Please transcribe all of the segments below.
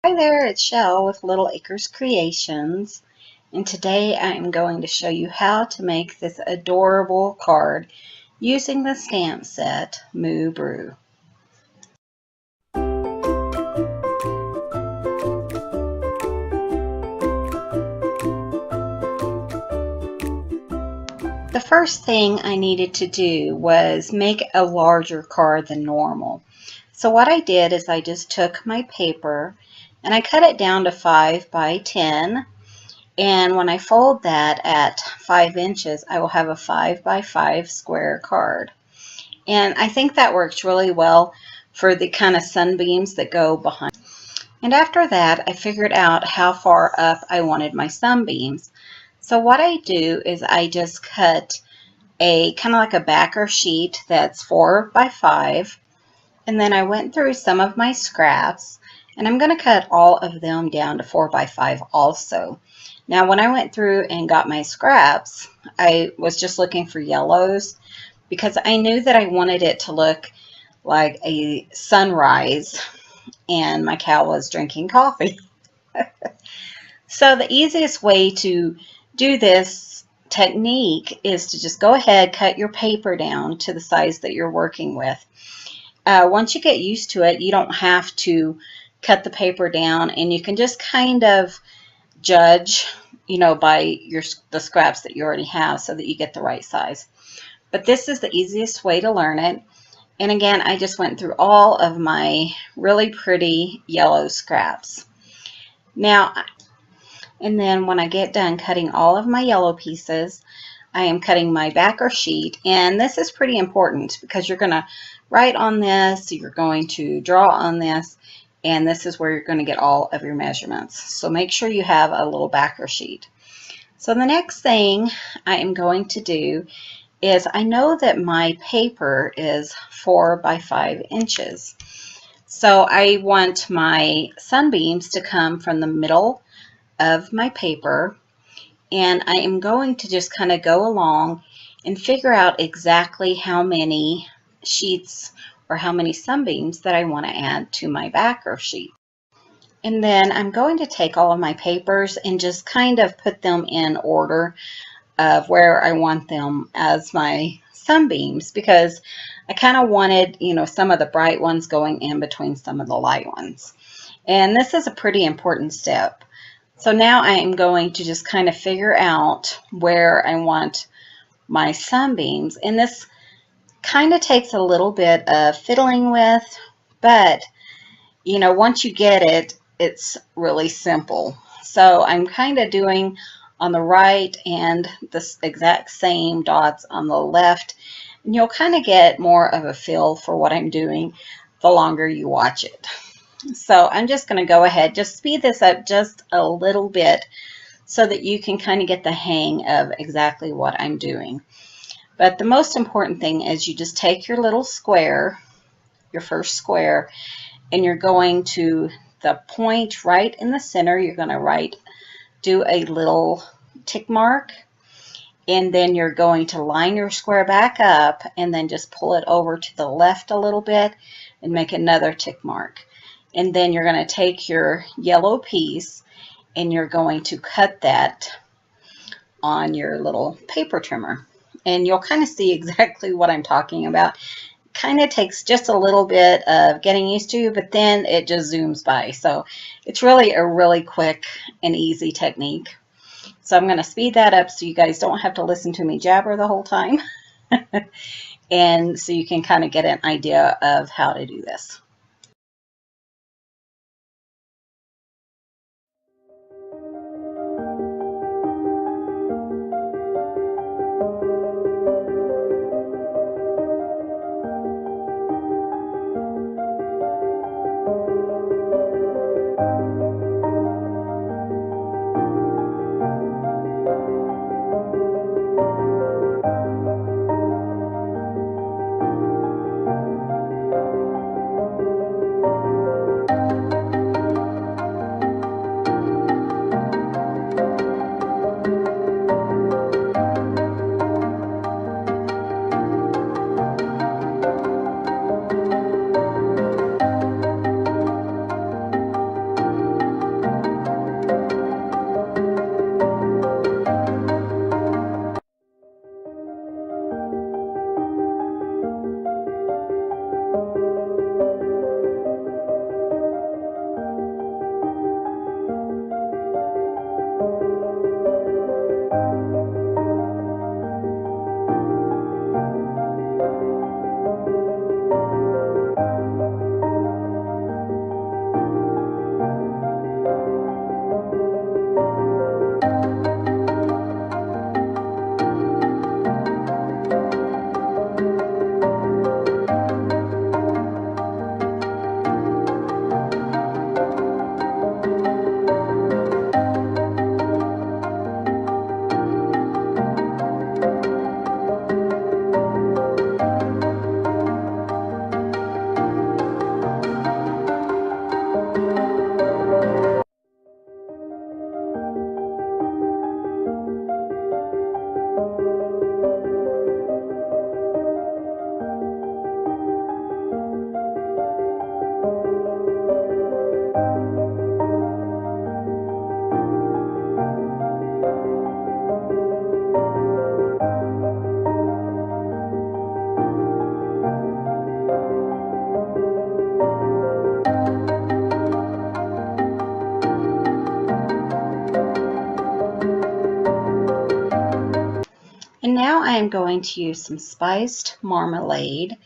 Hi there, it's Shell with Little Acres Creations, and today I am going to show you how to make this adorable card using the stamp set Moo Brew. The first thing I needed to do was make a larger card than normal. So what I did is I just took my paper and I cut it down to 5 by 10. And when I fold that at 5 inches, I will have a 5 by 5 square card. And I think that works really well for the kind of sunbeams that go behind. And after that, I figured out how far up I wanted my sunbeams. So what I do is I just cut a kind of like a backer sheet that's 4 by 5. And then I went through some of my scraps, and I'm going to cut all of them down to 4 by 5 also. Now, when I went through and got my scraps, I was just looking for yellows because I knew that I wanted it to look like a sunrise and my cow was drinking coffee. So the easiest way to do this technique is to just go ahead, cut your paper down to the size that you're working with. Once you get used to it, you don't have to cut the paper down, and you can just kind of judge, by the scraps that you already have so that you get the right size. But this is the easiest way to learn it. And again, I just went through all of my really pretty yellow scraps. Now, and then when I get done cutting all of my yellow pieces, I am cutting my backer sheet. And this is pretty important because you're going to write on this, you're going to draw on this, and this is where you're going to get all of your measurements. So make sure you have a little backer sheet. So the next thing I am going to do is I know that my paper is 4 by 5 inches. So I want my sunbeams to come from the middle of my paper, and I am going to just kind of go along and figure out exactly how many sheets or how many sunbeams that I want to add to my backer sheet. And then I'm going to take all of my papers and just kind of put them in order of where I want them as my sunbeams, because I kind of wanted, some of the bright ones going in between some of the light ones. And this is a pretty important step. So now I am going to just kind of figure out where I want my sunbeams. And this kind of takes a little bit of fiddling with, but once you get it, it's really simple. So I'm kind of doing on the right and the exact same dots on the left. And you'll kind of get more of a feel for what I'm doing the longer you watch it. So I'm just going to go ahead, just speed this up just a little bit so that you can kind of get the hang of exactly what I'm doing. But the most important thing is you just take your little square, your first square, and you're going to the point right in the center. You're going to do a little tick mark, and then you're going to line your square back up and then just pull it over to the left a little bit and make another tick mark. And then you're going to take your yellow piece and you're going to cut that on your little paper trimmer. And you'll kind of see exactly what I'm talking about. It kind of takes just a little bit of getting used to, but then it just zooms by. So it's really a really quick and easy technique. So I'm going to speed that up so you guys don't have to listen to me jabber the whole time. And so you can kind of get an idea of how to do this. am going to use some spiced marmalade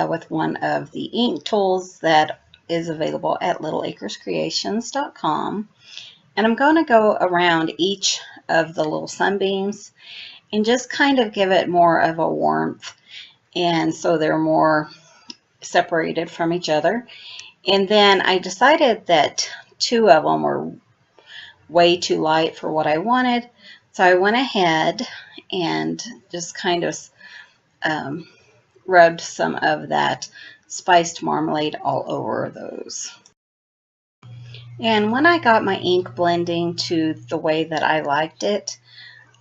with one of the ink tools that is available at littleacrescreations.com. And I'm going to go around each of the little sunbeams and just kind of give it more of a warmth, and so they're more separated from each other. And then I decided that two of them were way too light for what I wanted, so I went ahead and just kind of rubbed some of that spiced marmalade all over those. And when I got my ink blending to the way that I liked it,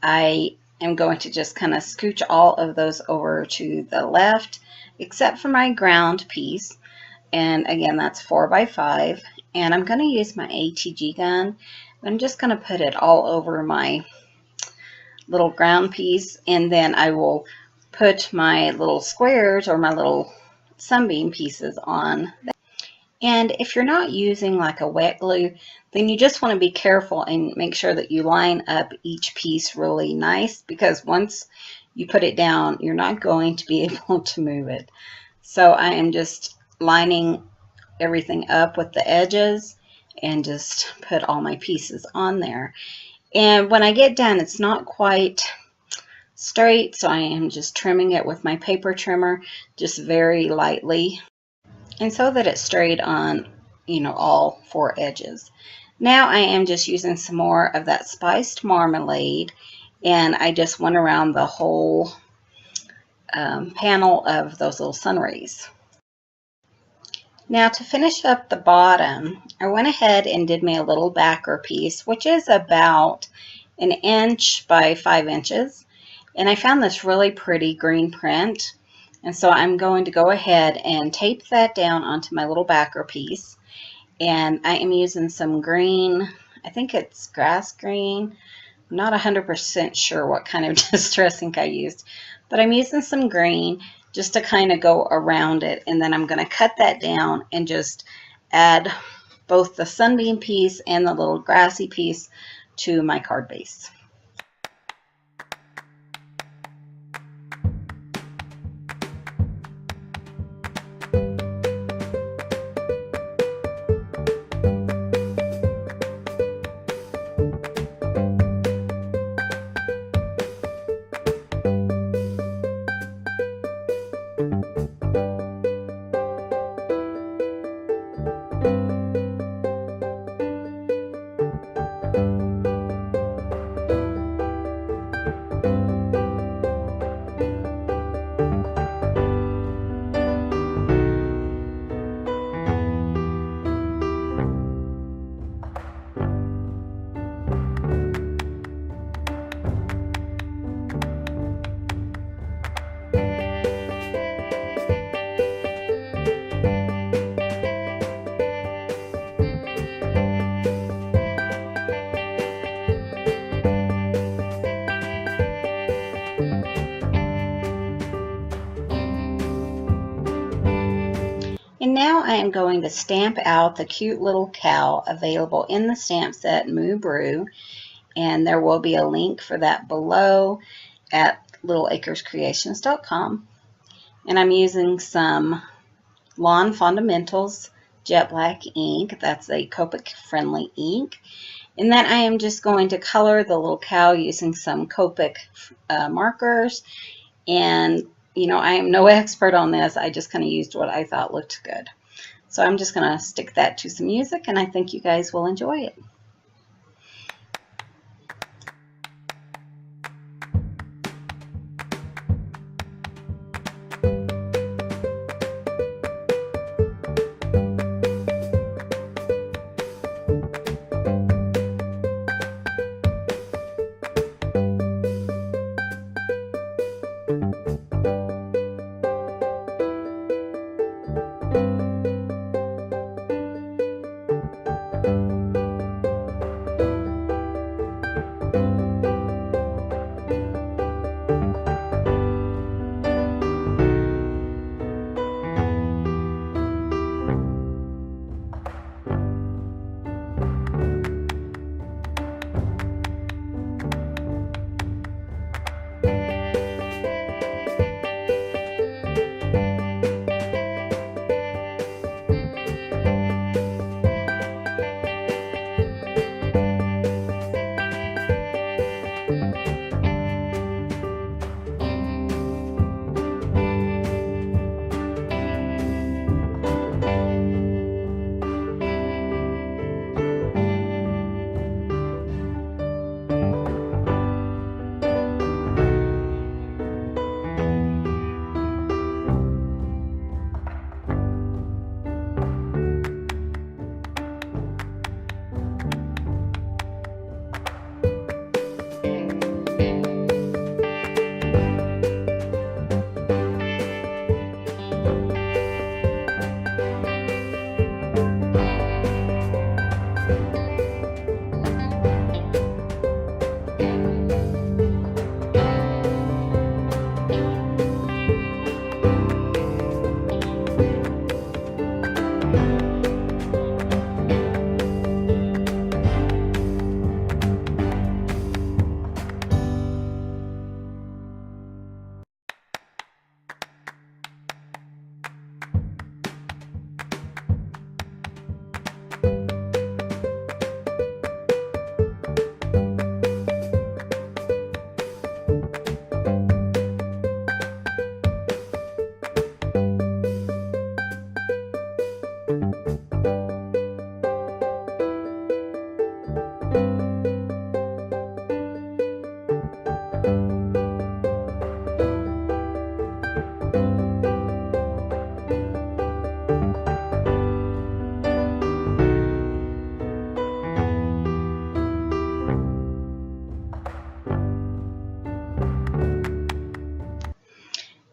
I am going to just kind of scooch all of those over to the left, except for my ground piece. And again, that's 4x5. And I'm going to use my ATG gun. I'm just going to put it all over my little ground piece, and then I will put my little squares or my little sunbeam pieces on. And if you're not using like a wet glue, then you just want to be careful and make sure that you line up each piece really nice, because once you put it down, you're not going to be able to move it. So I am just lining everything up with the edges and just put all my pieces on there. And when I get done, it's not quite straight, so I am just trimming it with my paper trimmer, just very lightly, and so that it's straight on, all four edges. Now I am just using some more of that spiced marmalade, and I just went around the whole panel of those little sun rays. Now to finish up the bottom, I went ahead and did me a little backer piece, which is about 1 inch by 5 inches. And I found this really pretty green print. And so I'm going to go ahead and tape that down onto my little backer piece. And I am using some green, I think it's grass green. I'm not 100% sure what kind of distress ink I used, but I'm using some green just to kind of go around it. And then I'm going to cut that down and just add both the sunbeam piece and the little grassy piece to my card base. And now I am going to stamp out the cute little cow available in the stamp set Moo Brew, and there will be a link for that below at littleacrescreations.com. And I'm using some Lawn Fundamentals Jet Black ink. That's a Copic friendly ink. And then I am just going to color the little cow using some Copic markers. And I am no expert on this. I just kind of used what I thought looked good. So I'm just going to stick that to some music, and I think you guys will enjoy it.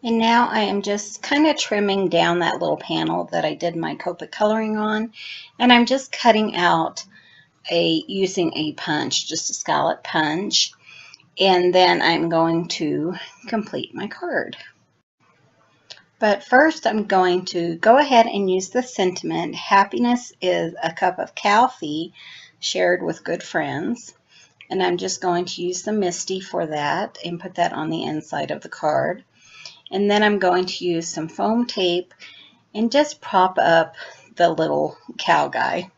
And now I am just kind of trimming down that little panel that I did my Copic coloring on, and I'm just cutting out using a punch, just a scallop punch, and then I'm going to complete my card. But first I'm going to go ahead and use the sentiment, happiness is a cup of coffee shared with good friends. And I'm just going to use the Misty for that and put that on the inside of the card. And then I'm going to use some foam tape and just prop up the little cow guy.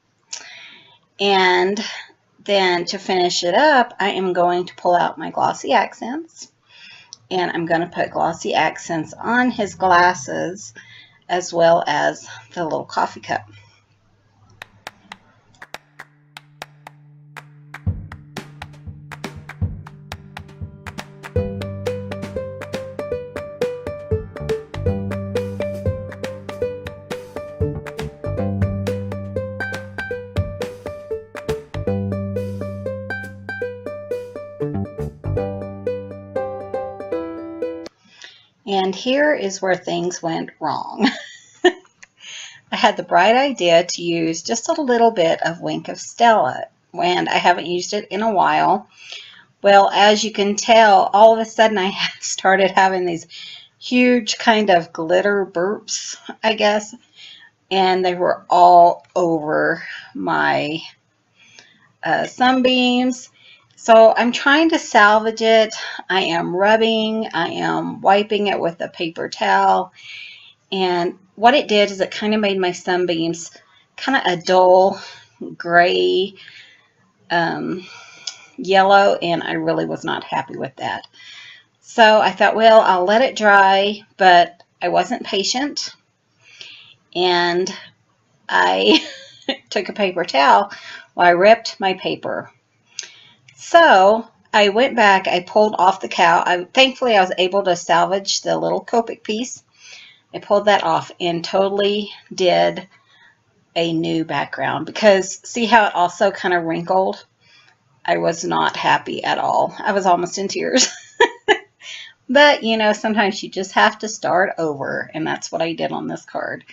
And then to finish it up, I am going to pull out my glossy accents. And I'm going to put glossy accents on his glasses as well as the little coffee cup. And here is where things went wrong. I had the bright idea to use just a little bit of Wink of Stella, and I haven't used it in a while. Well, as you can tell, all of a sudden I started having these huge kind of glitter burps, I guess, and they were all over my sunbeams. So I'm trying to salvage it. I am rubbing, I am wiping it with a paper towel, and what it did is it kind of made my sunbeams kind of a dull gray yellow, and I really was not happy with that. So I thought, well, I'll let it dry, but I wasn't patient, and I took a paper towel while I ripped my paper. So I went back, I pulled off the cow. Thankfully, I was able to salvage the little Copic piece. I pulled that off and totally did a new background because see how it also kind of wrinkled? I was not happy at all. I was almost in tears. But, you know, sometimes you just have to start over, and that's what I did on this card.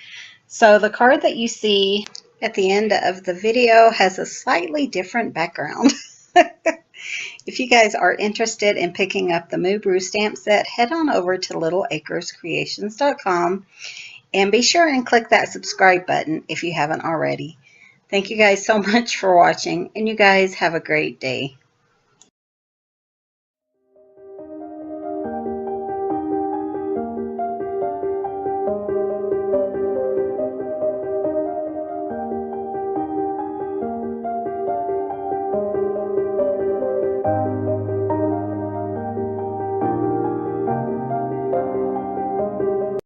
So the card that you see at the end of the video has a slightly different background. If you guys are interested in picking up the Moo Brew stamp set, head on over to littleacrescreations.com and be sure and click that subscribe button if you haven't already. Thank you guys so much for watching, and you guys have a great day.